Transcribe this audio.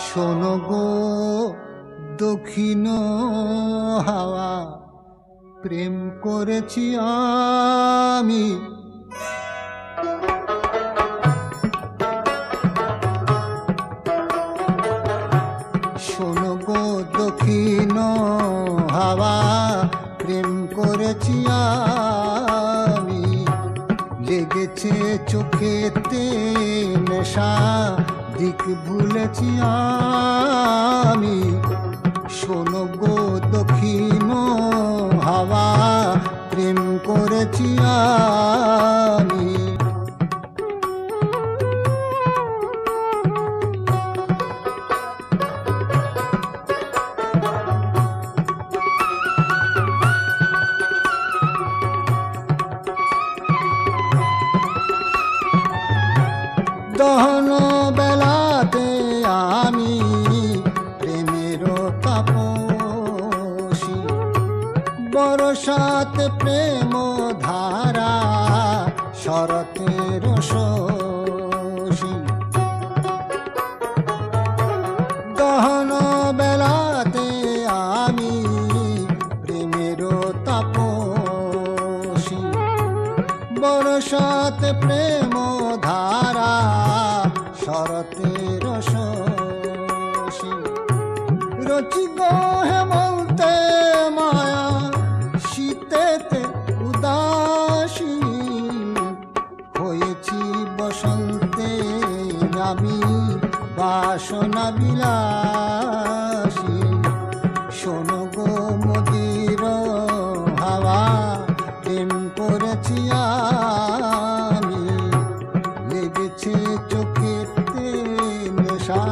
শোনো গো দক্ষিণ হাওয়া, প্রেম করেছি আমি। শোনো গো দক্ষিণ হাওয়া, প্রেম করেছি আমি। লেগেছে চোখেতে নেশা, দিক ভুলেছি আমি। শোনো গো দক্ষিণ হাওয়া, প্রেম করেছি আমি। দহন বেলাতে আমি প্রেমের তাপসী, বরসাতে প্রেম ধারা, শরতের শশী। দহন বেলাতে আমি প্রেমের তাপসী, বরসাতে প্রেম ধারা, শরতের শশী। রচি গো হেমন্তে মায়া, শীতেতে উদাসী, হয়েছি বসন্তে আমি বাসনা বিলাসী। শোনো গো মদির হাওয়া, প্রেম করেছি আমি। লেগেছে চোখেতে নেশা,